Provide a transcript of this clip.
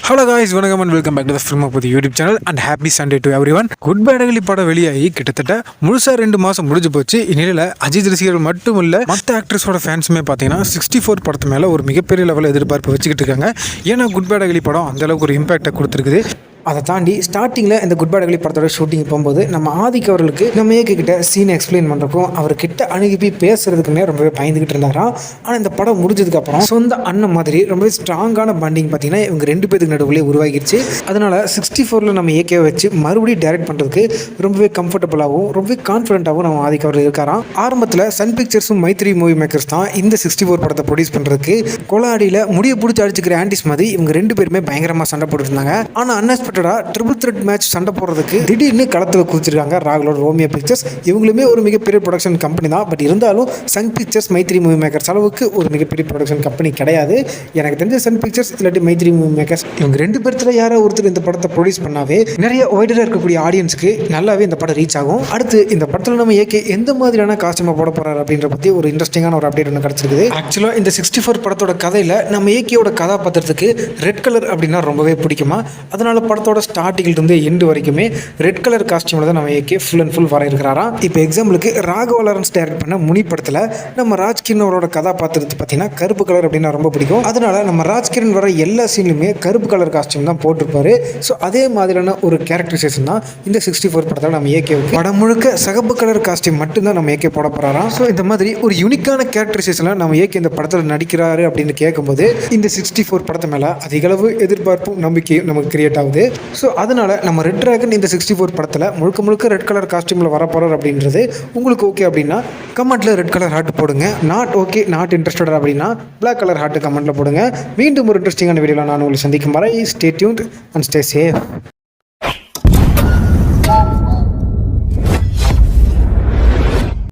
Hello guys, வணக்கம் and welcome back to the film of the YouTube channel and happy Sunday to everyone. Good bad ugly படம் வெளியாகி கிட்டத்தட்ட முழுசாக 2 மாதம் முடிஞ்சு போச்சு. இந்நிலையில் அஜித் ரசிகர்கள் மட்டும் இல்லை, மற்ற ஆக்ட்ரஸோட ஃபேன்ஸுமே பார்த்தீங்கன்னா 64 படத்து மேலே ஒரு மிகப்பெரிய லெவலில் எதிர்பார்ப்பு வச்சுக்கிட்டு இருக்காங்க. ஏன்னா குட் பேட் அகலி படம் அந்தளவுக்கு ஒரு இம்பாக்டை கொடுத்துருக்குது. அதை தாண்டி ஸ்டார்டிங்கில் இந்த குட் பேட் அகலி படத்தோட ஷூட்டிங் போகும்போது நம்ம ஆதிக் அவர்களுக்கு நம்ம ஏக்கிட்ட சீனை எக்ஸ்பிளைன் பண்ணுறக்கும் அவர்கிட்ட அணுகி பேசுறதுக்குன்னே ரொம்பவே பயந்துக்கிட்டு இருந்தாராம். ஆனால் இந்த படம் முடிஞ்சதுக்கப்புறம் சொந்த அண்ணன் மாதிரி ரொம்பவே ஸ்ட்ராங்கான பாண்டிங் பார்த்தீங்கன்னா இவங்க 2 பேருக்கு நடுவுலேயே உருவாகிடுச்சு. அதனால் 64 நம்ம ஏகே வச்சு மறுபடியும் டைரக்ட் பண்ணுறதுக்கு ரொம்பவே கம்ஃபர்டபுளாகவும் ரொம்பவே கான்ஃபிடென்ட்டாகவும் நம்ம ஆதிக் அவர் இருக்காராம். ஆரம்பத்தில் சன் பிக்சர்ஸும் மைத்ரி மூவி மேக்கர்ஸ் தான் இந்த 64 படத்தை ப்ரொடியூஸ் பண்ணுறதுக்கு கொலாடியில் முடிய பிடிச்சி அடிச்சுக்கிற ஆண்டிஸ் மாதிரி இவங்க 2 பேருமே பயங்கரமாக சண்டை போட்டுருந்தாங்க. ஆனால் ட்ரிபிள் த்ரெட் மேட்ச் சண்டை போடுறதுக்கு திடீர்னு களத்தில் குதிச்சிருக்காங்க ராகுலோட ரோமியோ பிக்சர்ஸ். இவங்களுமே ஒரு மிகப்பெரிய ப்ரொடக்ஷன் கம்பெனி தான். பட் இருந்தாலும் Sun Pictures Mythri movie makers அளவுக்கு ஒரு மிகப்பெரிய ப்ரொடக்ஷன் கம்பெனி கிடையாது. எனக்கு தெரிஞ்ச சன் பிக்சர்ஸ் இல்லாட்டி மைத்ரி மூவி மேக்கர்ஸ் இவங்க 2 பேர்த்துல யாரோ ஒருத்தர் இந்த படத்தை ப்ரொடியூஸ் பண்ணாவே நிறைய ஒய்டராக இருக்கக்கூடிய ஆடியன்ஸுக்கு நல்லாவே இந்த படம் ரீச் ஆகும். அடுத்து இந்த படத்தில் நம்ம ஏகே எந்த மாதிரியான காஸ்டியூமை போட போறாரு அப்படின்ற பற்றி ஒரு இன்ட்ரெஸ்டிங்கான ஒரு அப்டேட் ஒன்று கிடைச்சிருக்குது. ஆக்சுவலாக இந்த 64 படத்தோட கதையில் நம்ம ஏகேயோட கதாபாத்திரத்துக்கு ரெட் கலர் அப்படின்னா ரொம்பவே பிடிக்குமா. அதனால படத்தோட ஸ்டார்டிங்கிலிருந்து எண்டு வரைக்குமே ரெட் கலர் காஸ்டியூமில் தான் நம்ம ஏகே ஃபுல் அண்ட் ஃபுல் வர இருக்கிறாராம். இப்போ எக்ஸாம்பிளுக்கு ராகவ லாரன்ஸ் டைரக்ட் பண்ண முனி படத்தில் நம்ம ராஜ்கிரண் அவரோட கதாபாத்திரத்தை பார்த்தீங்கன்னா கருப்பு கலர் அப்படின்னா ரொம்ப பிடிக்கும். அதனால நம்ம ராஜ்கிரண் வர எல்லா சீன்லையுமே கருப்பு கலர் காஸ்டியூம் தான் போட்டிருப்பாரு. ஸோ அதே மாதிரியான ஒரு கேரக்டரைசேஷன் தான் இந்த 64 படத்தில் நம்ம ஏகே படம் முழுக்க சகப்பு கலர் காஸ்டியூம் மட்டும்தான் நம்ம ஏகே போட போறாராம். ஸோ இந்த மாதிரி ஒரு யூனிக்கான கேரக்டரைசேஷனில் நம்ம ஏகே இந்த படத்தில் நடிக்கிறாரு அப்படின்னு கேட்கும்போது இந்த 64 படத்து மேலே அதிகளவு எதிர்பார்ப்பும் நம்பிக்கையும் நமக்கு கிரியேட் ஆகுது. ஸோ அதனால நம்ம ரெட் டிராகன் இந்த 64 படத்தில் முழுக்க ரெட் கலர் காஸ்டியூமில் வரப்போறார் அப்படின்றது உங்களுக்கு ஓகே அப்படின்னா கமெண்ட்டில் ரெட் கலர் ஹார்ட் போடுங்க. நாட் ஓகே, நாட் இன்ட்ரெஸ்டட் அப்படின்னா பிளாக் கலர் ஹார்ட் கமெண்ட்டில் போடுங்க. மீண்டும் ஒரு இன்ட்ரெஸ்டிங்கான வீடியோவில் நான் உங்களை சந்திக்கும் வரை stay tuned and stay safe.